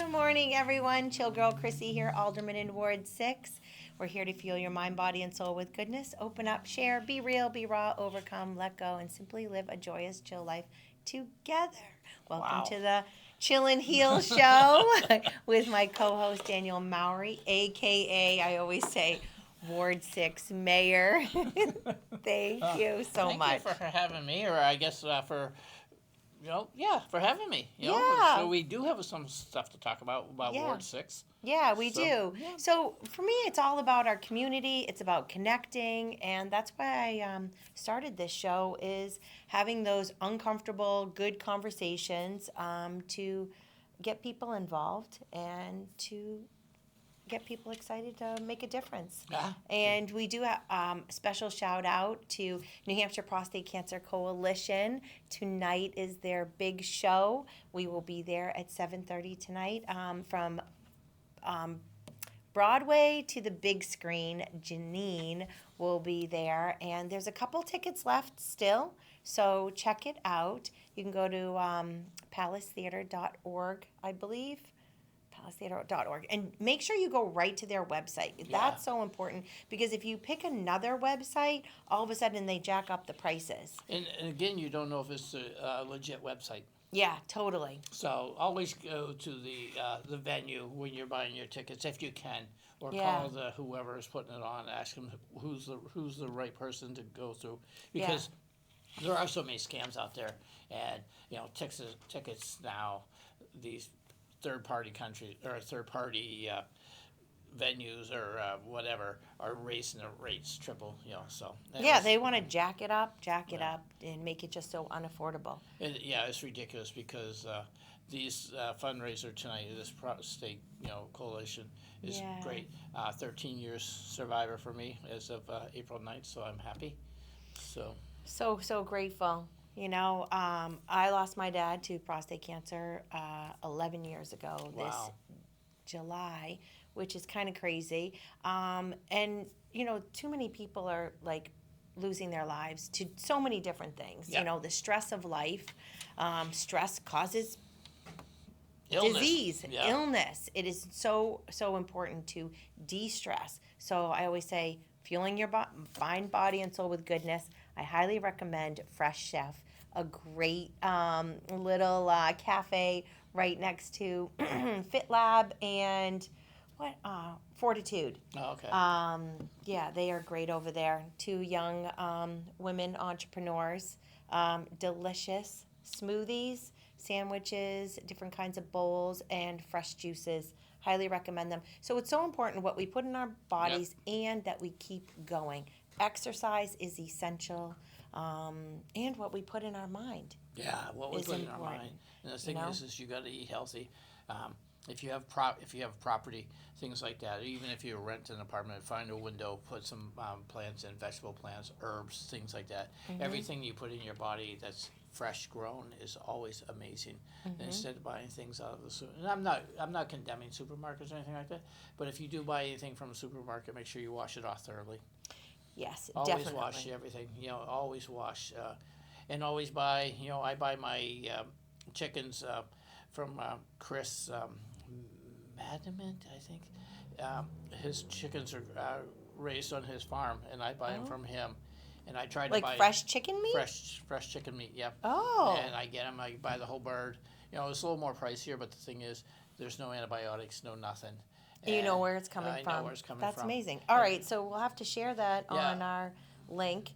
Good morning, everyone. Chill Girl Chrissy here, Alderman in Ward 6. We're here to fuel your mind, body, and soul with goodness. Open up, share, be real, be raw, overcome, let go, and simply live a joyous, chill life together. Welcome to the Chill and Heal Show with my co-host Daniel Mowery, a.k.a. I always say Ward 6 Mayor. Thank you so much. Thank you for having me, or I guess for for having me. Yeah. So we do have some stuff to talk about Ward 6. Yeah, we do. Yeah. So for me, it's all about our community. It's about connecting, and that's why I started this show, is having those uncomfortable, good conversations to get people involved and to get people excited to make a difference. Yeah. And we do a special shout out to New Hampshire Prostate Cancer Coalition. Tonight is their big show. We will be there at 7:30 tonight from Broadway to the big screen. Janine will be there, and there's a couple tickets left still, so check it out. You can go to palacetheater.org, I believe. palacetheater.org, and make sure you go right to their website. That's so important, because if you pick another website, all of a sudden they jack up the prices. And again, you don't know if it's a legit website. Yeah, totally. So always go to the venue when you're buying your tickets, if you can, or call whoever is putting it on. Ask them who's the right person to go through, because there are so many scams out there, and tickets now, these third-party countries or third-party venues or whatever are raising the rates triple. So they want to jack it up and make it just so unaffordable. It's ridiculous, because these fundraiser tonight, this prostate coalition is great. 13 years survivor for me as of April 9th, so I'm happy. So grateful. I lost my dad to prostate cancer 11 years ago this July, which is kind of crazy. And too many people are like losing their lives to so many different things. The stress of life. Stress causes disease, illness. It is so important to de-stress. So I always say, fueling your mind, body, and soul with goodness. I highly recommend Fresh Chef, a great little cafe right next to Fit Lab and Fortitude. Oh, okay. They are great over there. Two young women entrepreneurs. Delicious smoothies, sandwiches, different kinds of bowls, and fresh juices. Highly recommend them. So it's so important what we put in our bodies and that we keep going. Exercise is essential, and what we put in our mind. Yeah, what we put in our mind. And the thing is you got to eat healthy. If you have property, things like that, even if you rent an apartment, find a window, put some plants in, vegetable plants, herbs, things like that. Mm-hmm. Everything you put in your body that's fresh grown is always amazing. Mm-hmm. Instead of buying things out of the super, and I'm not condemning supermarkets or anything like that, but if you do buy anything from a supermarket, make sure you wash it off thoroughly. Yes, always definitely. Always wash everything. Always wash, and always buy. I buy my chickens from Chris Madament, I think. His chickens are raised on his farm, and I buy them from him. And I try to buy fresh chicken meat. Fresh chicken meat. Yep. Oh. And I get them. I buy the whole bird. It's a little more pricier, but the thing is, there's no antibiotics, no nothing. And you know where it's coming from. I know where it's coming from. That's amazing. All right, so we'll have to share that on our link.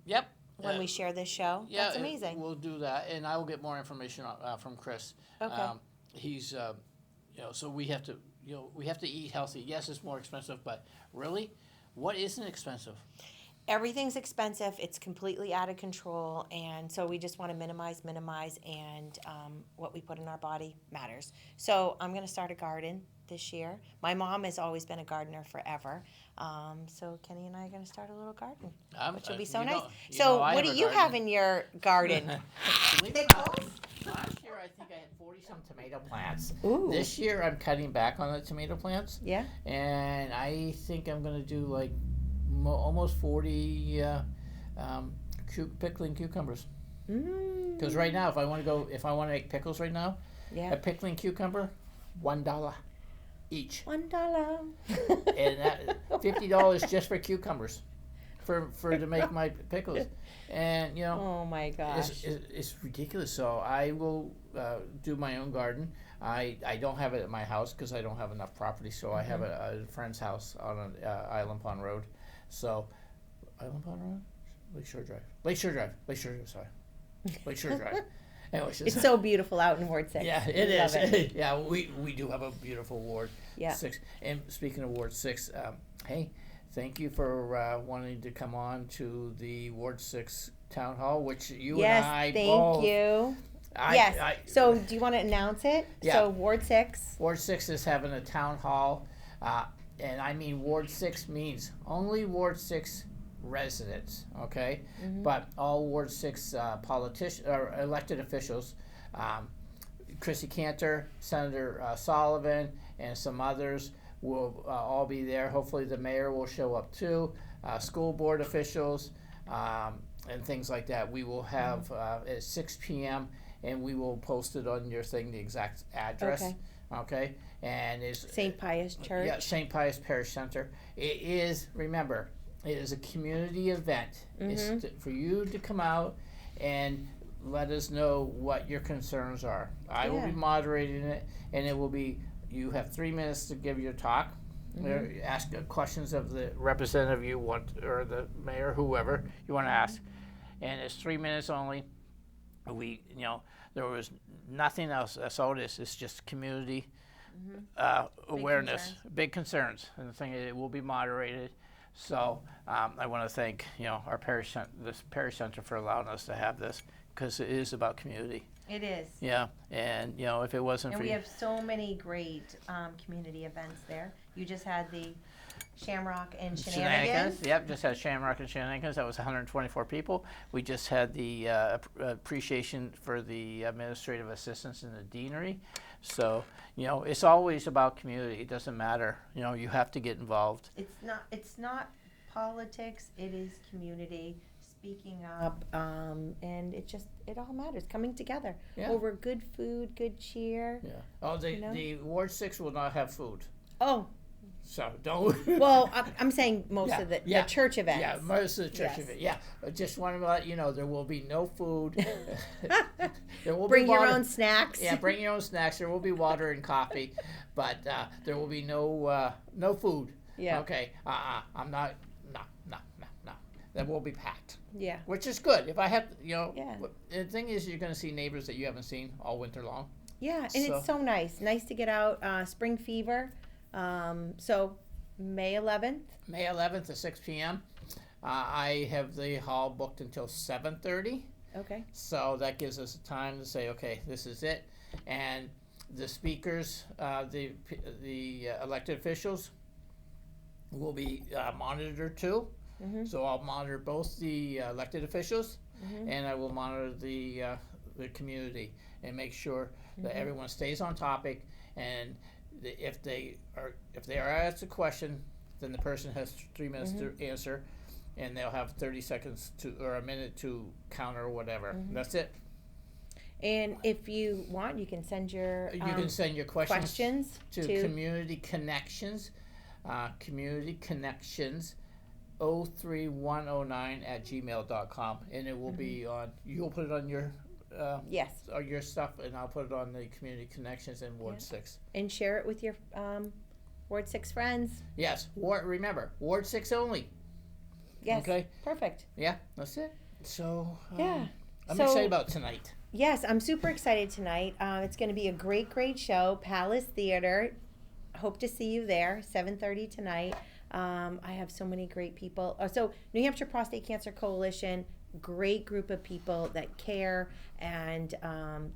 Yep. When we share this show. Yeah, that's amazing. We'll do that, and I will get more information from Chris. Okay. He's, so we have to, we have to eat healthy. Yes, it's more expensive, but really, what isn't expensive? Everything's expensive. It's completely out of control, and so we just want to minimize, and what we put in our body matters. So I'm going to start a garden this year. My mom has always been a gardener forever, so Kenny and I are going to start a little garden, which will be so nice. What do you have in your garden? Pickles? Last year I think I had 40-some tomato plants. Ooh. This year I'm cutting back on the tomato plants. Yeah. And I think I'm going to do like almost 40 pickling cucumbers. Because right now, if I want to make pickles right now, a pickling cucumber, $1 each. $1. And that $50 just for cucumbers, for to make my pickles, and Oh my gosh. it's ridiculous. So I will do my own garden. I don't have it at my house because I don't have enough property. So I have a friend's house on Island Pond Road. So Island Pond Road, Lakeshore Drive. Sorry, Lakeshore Drive. Anyways, It's so beautiful out in Ward 6. yeah, it is. Yeah, we do have a beautiful Ward 6. And speaking of Ward 6, hey, thank you for wanting to come on to the Ward 6 Town Hall, which you and I both... Yes, thank you. So do you want to announce it? Yeah. So Ward 6. Ward 6 is having a town hall, and I mean Ward 6 means only Ward 6 residents, okay? But all Ward 6 politicians or elected officials, Chrissy Cantor, Senator Sullivan, and some others will all be there. Hopefully the mayor will show up too, school board officials, and things like that. We will have at 6 p.m. and we will post it on your thing, the exact address. Okay? And it's St. Pius Church. Yeah, St. Pius Parish Center. It is, remember, it is a community event. It's for you to come out and let us know what your concerns are. I will be moderating it, and it will be, you have 3 minutes to give your talk. Ask questions of the representative you want, or the mayor, whoever you want to ask. And it's 3 minutes only. There was nothing else. That's all it is. It's just community awareness, big concerns. And the thing is, it will be moderated. So I want to thank our parish, this parish center, for allowing us to have this, because it is about community. It is. Yeah, and if it wasn't for we you, have so many great community events there. You just had the Shamrock and Shenanigans. Yep, just had Shamrock and Shenanigans. That was 124 people. We just had the appreciation for the administrative assistants in the deanery. So it's always about community. It doesn't matter. You have to get involved. It's not politics. It is community speaking up, and it all matters. Coming together over good food, good cheer. Yeah. Oh, the Ward 6 will not have food. Oh. So don't. Well, I'm saying most of the church events. Yeah, most of the church events. Yeah, I just want to let you know there will be no food. There will bring be water. your own snacks. Yeah, bring your own snacks. There will be water and coffee, but there will be no food. Yeah. Okay. I'm not. No. That will be packed. Yeah. Which is good. If I have, the thing is, you're going to see neighbors that you haven't seen all winter long. Yeah, and it's so nice. Nice to get out. Spring fever. So May 11th. May 11th at 6 p.m. I have the hall booked until 7:30. Okay. So that gives us time to say, okay, this is it. And the speakers, the elected officials will be monitored too. So I'll monitor both the elected officials, and I will monitor the community and make sure that everyone stays on topic. And if they are asked a question, then the person has 3 minutes to answer, and they'll have 30 seconds or a minute to counter or whatever. That's it. And if you want, you can send your questions to Community Connections. Community Connections 03109@gmail.com, and it will be on. You'll put it on your or your stuff, and I'll put it on the Community Connections in Ward 6. And share it with your Ward 6 friends. Yes, remember, Ward 6 only. Yes. Okay. Perfect. Yeah, that's it. So I'm excited about tonight. Yes, I'm super excited tonight. It's going to be a great show. Palace Theater. Hope to see you there. 7:30 tonight. I have so many great people. So New Hampshire Prostate Cancer Coalition, great group of people that care, and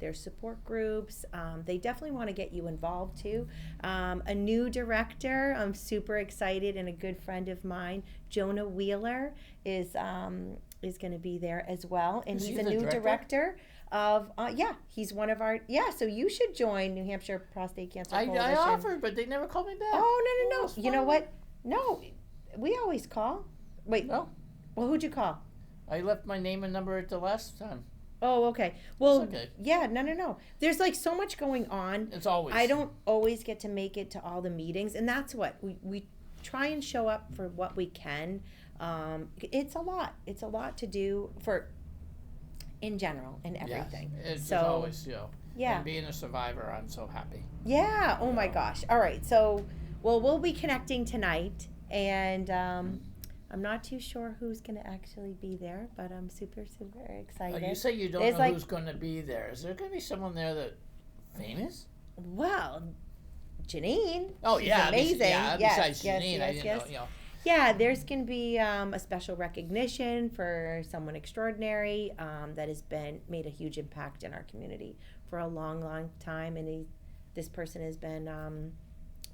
there's support groups. They definitely want to get you involved too. A new director, I'm super excited, and a good friend of mine, Jonah Wheeler, is going to be there as well, and he's a new director of he's one of our so you should join New Hampshire Prostate Cancer Coalition. I offered, but they never called me back. Oh no. You know what? No, we always call. Wait. No. Well, who'd you call? I left my name and number at the last time. Oh, okay. Well, okay. yeah, no. There's like so much going on. It's always. I don't always get to make it to all the meetings, and that's what we try and show up for what we can. It's a lot. It's a lot to do for in general and everything. Yes, it's so always, yeah, And being a survivor, I'm so happy. yeah. Oh my gosh. All right. So, well, we'll be connecting tonight, and I'm not too sure who's going to actually be there, but I'm super excited. You say you don't There's know who's going to be there. Is there going to be someone there that famous? Well, Janine. Oh, she's yeah. amazing. Yes, besides yes, Janine, I didn't know. Yeah, there's going to be a special recognition for someone extraordinary that has made a huge impact in our community for a long time, and this person has been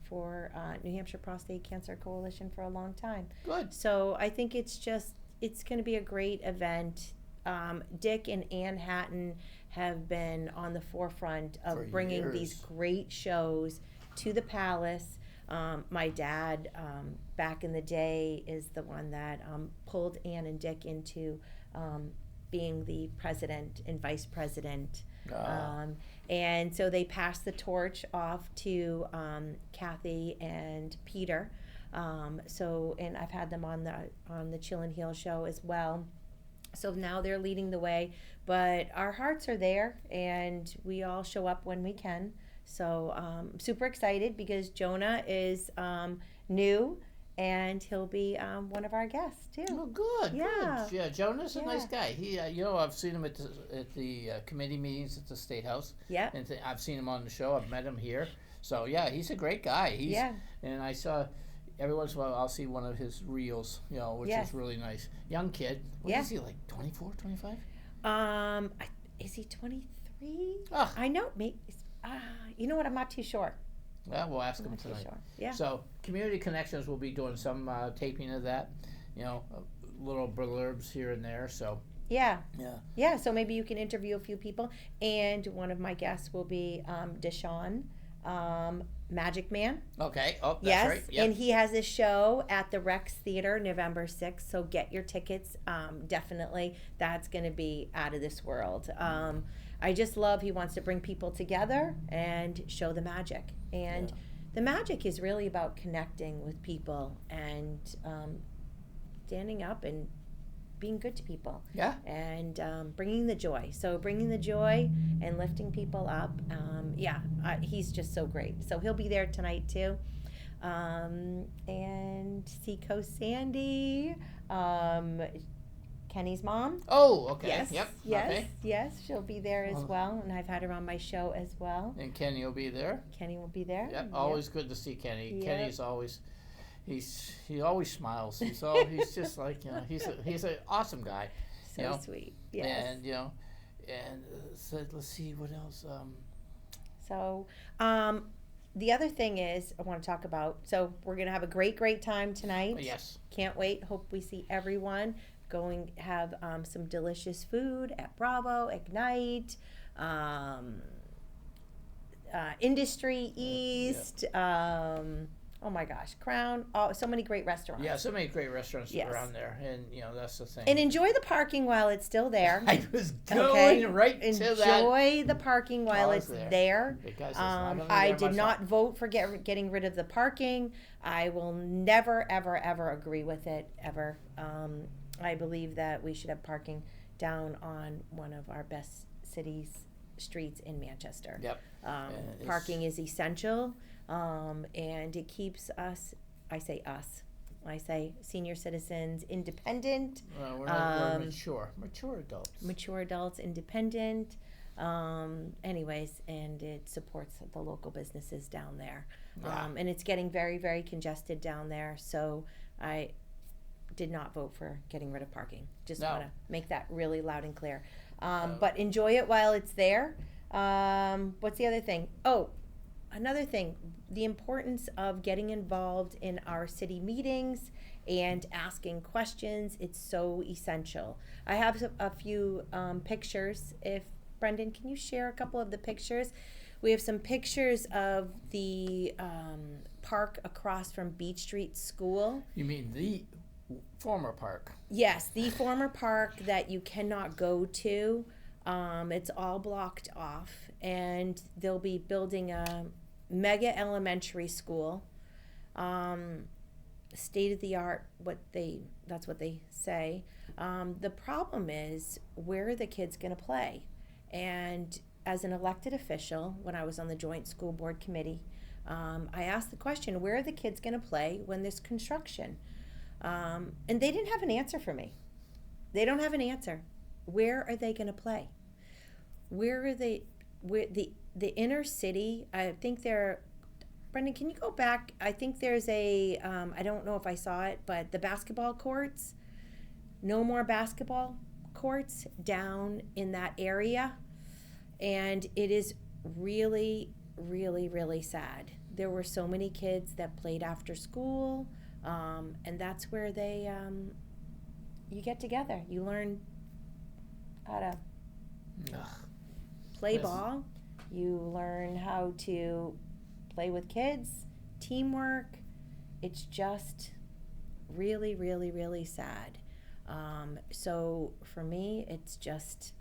for New Hampshire Prostate Cancer Coalition for a long time. Good. So I think it's going to be a great event. Dick and Ann Hatton have been on the forefront of For bringing years. these great shows to the Palace. My dad, back in the day, is the one that pulled Ann and Dick into being the president and vice president. And so they passed the torch off to Kathy and Peter. And I've had them on the Chill and Heal show as well. So now they're leading the way, but our hearts are there, and we all show up when we can. So super excited because Jonah is new, and he'll be one of our guests too. Oh, good. Yeah. Good. Yeah, Jonah's a Yeah. nice guy. He, I've seen him at the committee meetings at the State House. Yeah. And I've seen him on the show. I've met him here. So yeah, he's a great guy. And I saw. Every once in a while, I'll see one of his reels, which is really nice. Young kid. What is he, like 24, 25? Is he 23? Oh. I know. Maybe. You know what? I'm not too sure. Well, we'll ask him I'm not too tonight. sure. Yeah. So, Community Connections will be doing some taping of that. Little blurbs here and there. So. Yeah. Yeah. Yeah. So maybe you can interview a few people, and one of my guests will be Deshaun. Magic Man. Okay. Oh, that's Yes, right. Yep. and he has a show at the Rex Theater November 6th, so get your tickets. Definitely, that's going to be out of this world. I just love he wants to bring people together and show the magic. And the magic is really about connecting with people and standing up and being good to people. Yeah. And bringing the joy. So bringing the joy and lifting people up. He's just so great. So he'll be there tonight too. And Seacoast Sandy, Kenny's mom. Oh, okay. Yes. Yep. Yes. Okay. Yes. She'll be there as well. And I've had her on my show as well. And Kenny will be there. Kenny will be there. Yep. Always good to see Kenny. Yep. Kenny's always. He always smiles. He's just like he's an awesome guy. So sweet. Yes. And so let's see what else. So the other thing is I want to talk about. So we're gonna have a great time tonight. Yes. Can't wait. Hope we see everyone. Going have some delicious food at Bravo, Ignite, Industry East. Oh my gosh, Crown. Oh, so many great restaurants. Yeah, so many great restaurants Yes. around there, and that's the thing. And enjoy the parking while it's still there. I was going right to that. Enjoy the parking while it's there. Because it's not only I there did not myself. vote for getting rid of the parking. I will never, ever agree with it, ever. I believe that we should have parking down on one of our best streets in Manchester. Yep. Parking is essential, and it keeps us, I say senior citizens independent. We're mature adults. Mature adults independent. Anyways, and it supports the local businesses down there. Yeah. And it's getting very, very congested down there. So I did not vote for getting rid of parking. Just want to make that really loud and clear. But enjoy it while it's there. What's the other thing? Oh, another thing, the importance of getting involved in our city meetings and asking questions. It's so essential. I have a few pictures. If Brendan, can you share a couple of the pictures? We have some pictures of the park across from Beach Street School. You mean the former park? Yes, the former park that you cannot go to. It's all blocked off, and they'll be building a mega elementary school, state of the art. That's what they say. The problem is, where are the kids going to play? And as an elected official, when I was on the joint school board committee, I asked the question, where are the kids going to play when there's construction? And they didn't have an answer for me. They don't have an answer. Where are they going to play? Where are they? Where the inner city? I think they're. Brendan, can you go back? I think there's a. I don't know if I saw it, but the basketball courts. No more basketball courts down in that area, and it is really, really, really sad. There were so many kids that played after school, and that's where they. You get together. You learn how to play ball. You learn how to play with kids, teamwork. It's just really, really, really sad. So for me, it's just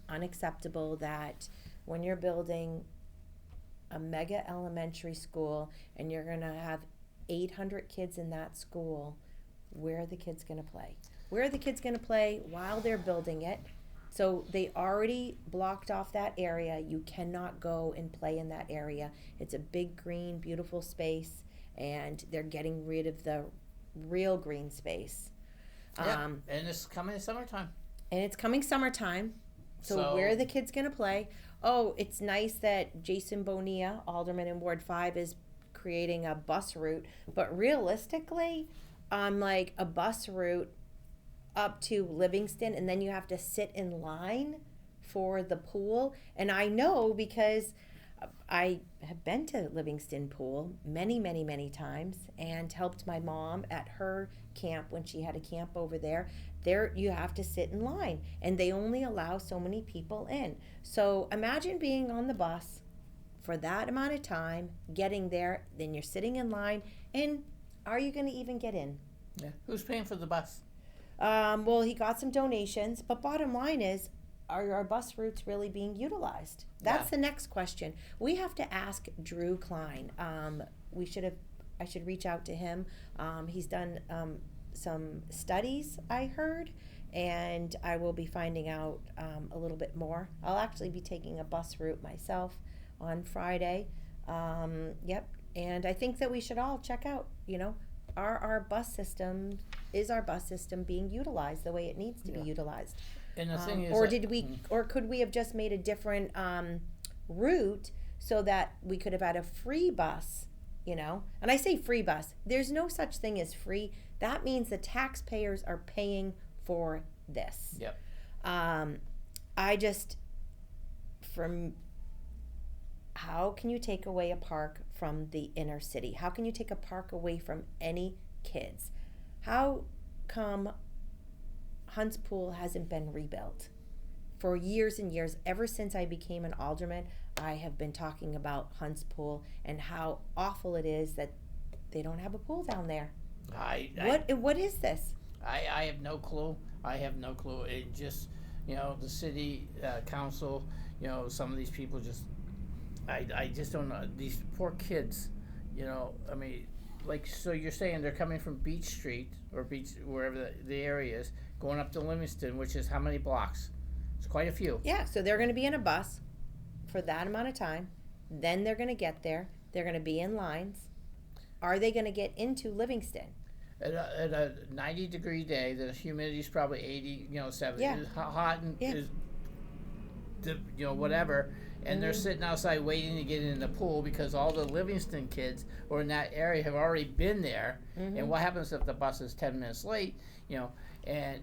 unacceptable that when you're building a mega elementary school and you're going to have 800 kids in that school, where are the kids going to play? Where are the kids going to play while they're building it? So they already blocked off that area. You cannot go and play in that area. It's a big, green, beautiful space, and they're getting rid of the real green space. And it's coming summertime. So where are the kids going to play? Oh, it's nice that Jason Bonilla, Alderman in Ward 5, is creating a bus route. But realistically, like a bus route up to Livingston, and then you have to sit in line for the pool. And I know because I have been to Livingston Pool many, many, many times and helped my mom at her camp when she had a camp over there. There you have to sit in line, and they only allow so many people in. So imagine being on the bus for that amount of time, getting there, then you're sitting in line, and are you going to even get in? Yeah. Who's paying for the bus? Well, he got some donations, but bottom line is, are our bus routes really being utilized? That's the next question. We have to ask Drew Klein. I should reach out to him. He's done some studies, I heard, and I will be finding out a little bit more. I'll actually be taking a bus route myself on Friday. And I think that we should all check out, are our bus system being utilized the way it needs to be utilized? And the thing is, or could we have just made a different route so that we could have had a free bus, And I say free bus. There's no such thing as free. That means the taxpayers are paying for this. Yep. How can you take away a park from the inner city? How can you take a park away from any kids? How come Hunts Pool hasn't been rebuilt? For years and years, ever since I became an alderman, I have been talking about Hunts Pool and how awful it is that they don't have a pool down there. What is this? I have no clue. It just, the city council, some of these people just, I just don't know. These poor kids, so you're saying they're coming from Beach Street or Beach, wherever the area is, going up to Livingston, which is how many blocks? It's quite a few. Yeah, so they're going to be in a bus for that amount of time. Then they're going to get there. They're going to be in lines. Are they going to get into Livingston? At a 90-degree day, the humidity is probably 80, 70. Yeah. It's hot and is, whatever. And they're sitting outside waiting to get in the pool because all the Livingston kids or in that area have already been there. And what happens if the bus is 10 minutes late? I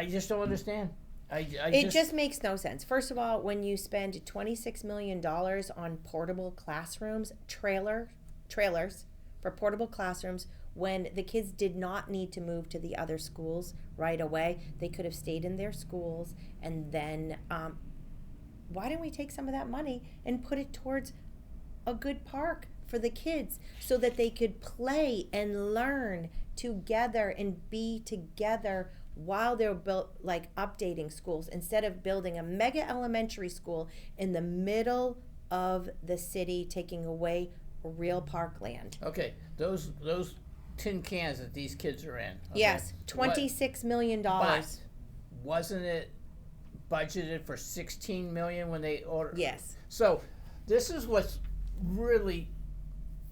just don't understand. It just makes no sense. First of all, when you spend $26 million on portable classrooms, trailers for portable classrooms, when the kids did not need to move to the other schools right away, they could have stayed in their schools. And then why don't we take some of that money and put it towards a good park for the kids so that they could play and learn together and be together while they're updating schools, instead of building a mega elementary school in the middle of the city, taking away real parkland. Okay, those tin cans that these kids are in. Okay, Yes, $26 million. But wasn't it budgeted for 16 million when they ordered? Yes. So this is what's really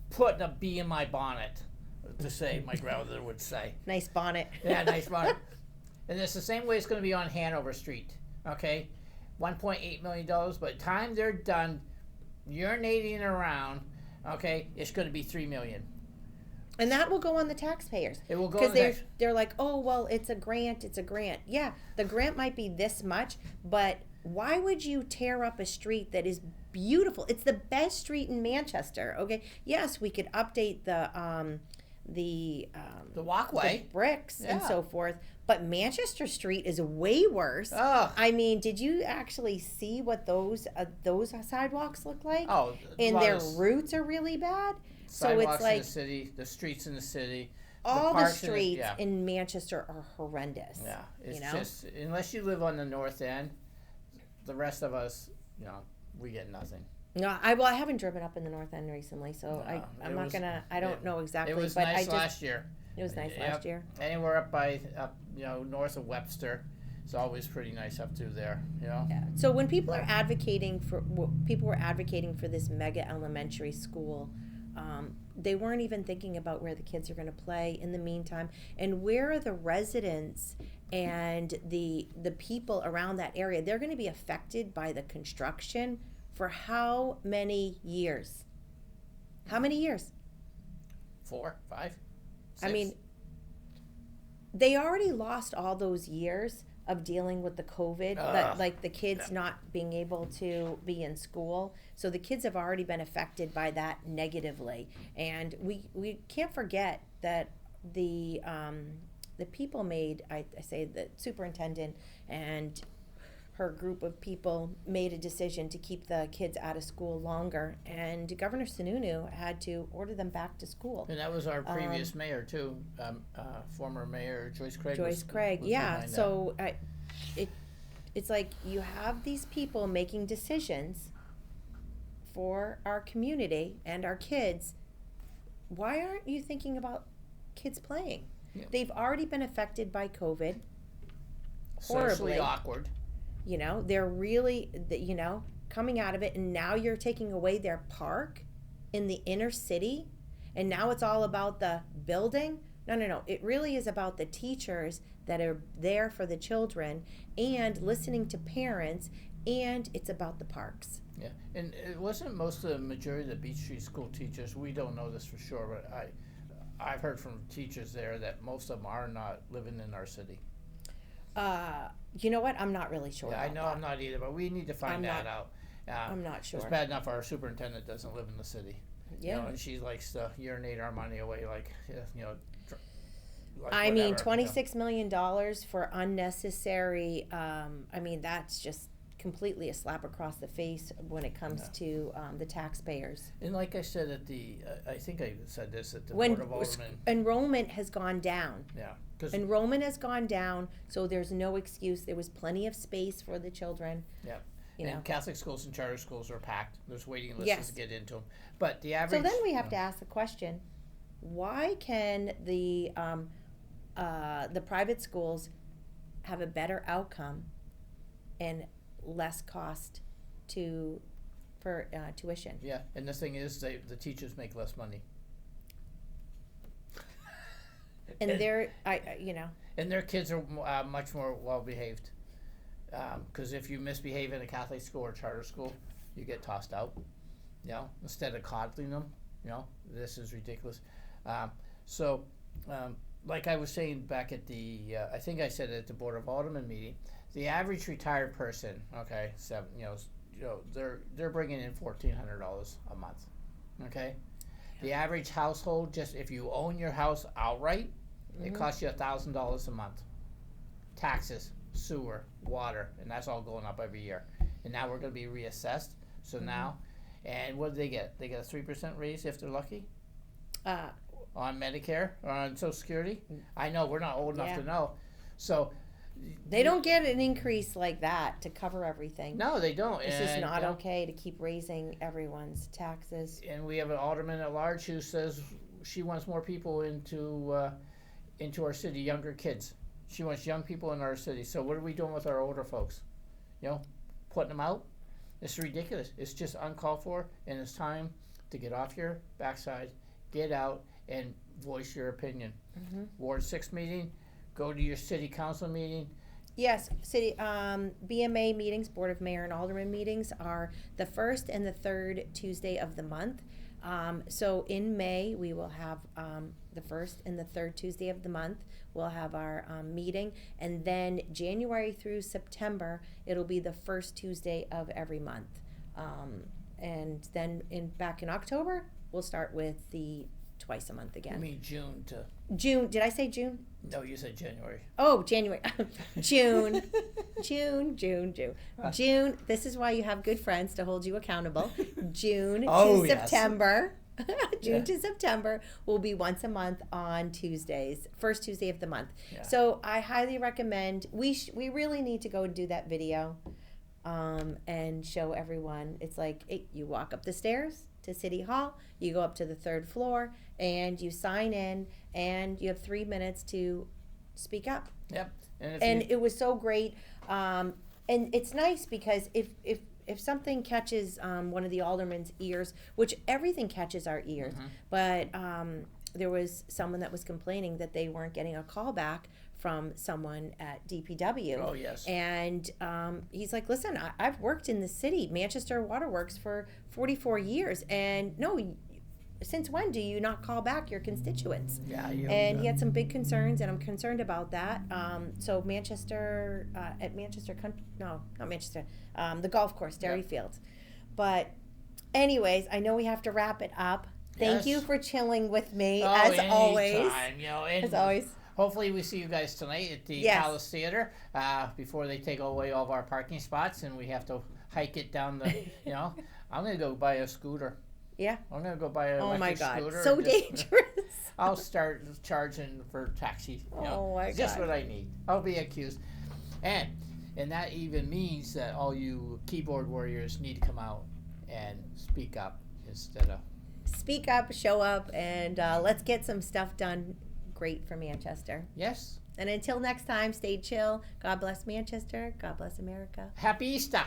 putting a bee in my bonnet, to say, my grandmother would say. Nice bonnet. Yeah, nice bonnet. And it's the same way it's going to be on Hanover Street. Okay, $1.8 million. By the time they're done urinating around, okay, it's going to be $3 million. And that will go on the taxpayers. It will go because they're like, oh well, it's a grant. Yeah, the grant might be this much, but why would you tear up a street that is beautiful? It's the best street in Manchester. Okay, yes, we could update the walkway, the bricks and so forth, but Manchester Street is way worse. Oh. I mean, did you actually see what those sidewalks look like? Oh, and their roots are really bad. So it's like in the city, the streets in the city, all the streets in Manchester are horrendous. Yeah, it's just, unless you live on the north end, the rest of us, we get nothing. No, I haven't driven up in the north end recently, so I'm not gonna. I don't know exactly. It was but nice last year. It was nice last year. Anywhere up north of Webster, it's always pretty nice up through there. Yeah. So when people were advocating for this mega elementary school, they weren't even thinking about where the kids are going to play in the meantime, and where are the residents and the people around that area. They're going to be affected by the construction for how many years? How many years? 4, 5, 6. I mean, they already lost all those years of dealing with the COVID, like the kids not being able to be in school. So the kids have already been affected by that negatively. And we can't forget that the people made, I say the superintendent and her group of people made a decision to keep the kids out of school longer, and Governor Sununu had to order them back to school. And that was our previous mayor too, former mayor Joyce Craig. Was yeah. So it's like you have these people making decisions for our community and our kids. Why aren't you thinking about kids playing? Yeah. They've already been affected by COVID. Horribly. Socially awkward. They're really, coming out of it, and now you're taking away their park in the inner city, and now it's all about the building. No. It really is about the teachers that are there for the children and listening to parents, and it's about the parks. Yeah, and it wasn't most of the majority of the Beach Street school teachers. We don't know this for sure, but I've heard from teachers there that most of them are not living in our city. You know what? I'm not really sure. Yeah, I know that. I'm not either, but we need to find that out. I'm not sure. It's bad enough our superintendent doesn't live in the city. Yeah. And she likes to urinate our money away, like I mean, $26 million for unnecessary. That's just completely a slap across the face when it comes to the taxpayers. And like I said I think I said this at the Board of Aldermen. Enrollment has gone down. Yeah. Enrollment has gone down, so there's no excuse. There was plenty of space for the children. Yeah. And Catholic schools and charter schools are packed. There's waiting lists to get into them. But the average. So then we have to ask the question: why can the private schools have a better outcome and less cost for tuition? Yeah, and the thing is, the teachers make less money. And they're, And their kids are much more well behaved. Because if you misbehave in a Catholic school or charter school, you get tossed out. Instead of coddling them, this is ridiculous. Like I was saying back at I think I said it at the Board of Aldermen meeting, the average retired person, okay, they're bringing in $1,400 a month, okay. The average household, just if you own your house outright, it costs you $1,000 a month. Taxes, sewer, water, and that's all going up every year. And now we're going to be reassessed. So now, and what do they get? They get a 3% raise if they're lucky? On Medicare or on Social Security? I know, we're not old enough to know. So They don't get an increase like that to cover everything. no, they don't. It's just not you know, okay to keep raising everyone's taxes. And we have an alderman at large who says she wants more people into our city, younger kids. She wants young people in our city. So what are we doing with our older folks? You know, putting them out? It's ridiculous. It's just uncalled for, and it's time to get off your backside, get out, and voice your opinion. Ward 6 meeting, go to your city council meeting. Yes, city BMA meetings, Board of Mayor and Alderman meetings are the first and the third Tuesday of the month. So in May, we will have the first and the third Tuesday of the month. We'll have our meeting, and then January through September, it'll be the first Tuesday of every month. And then back in October, we'll start with the twice a month I again. mean June to. June, did I say June? No, you said January. Oh, January. June. June. This is why you have good friends to hold you accountable. June to September. June to September will be once a month on Tuesdays, first Tuesday of the month. Yeah. So I highly recommend, we really need to go and do that video and show everyone. It's like you walk up the stairs to City Hall, you go up to the third floor, and you sign in, and you have 3 minutes to speak up. Yep. And it was so great. And it's nice because if something catches one of the aldermen's ears, which everything catches our ears, but there was someone that was complaining that they weren't getting a call back from someone at DPW. Oh, yes. And he's like, listen, I've worked in the city, Manchester Waterworks, for 44 years. And no, since when do you not call back your constituents? Yeah. And he had some big concerns, and I'm concerned about that. So Manchester, the golf course, Derry Field. But anyways, I know we have to wrap it up. Thank you for chilling with me, as always. As always. Hopefully we see you guys tonight at the Palace Theater before they take away all of our parking spots and we have to hike it down the, I'm going to go buy a scooter. Yeah. I'm going to go buy an electric scooter. So dangerous. I'll start charging for taxi. Oh my God. Just what I need. I'll be accused. And that even means that all you keyboard warriors need to come out and speak up instead of... Speak up, show up, and let's get some stuff done great for Manchester. Yes. And until next time, stay chill. God bless Manchester. God bless America. Happy Easter.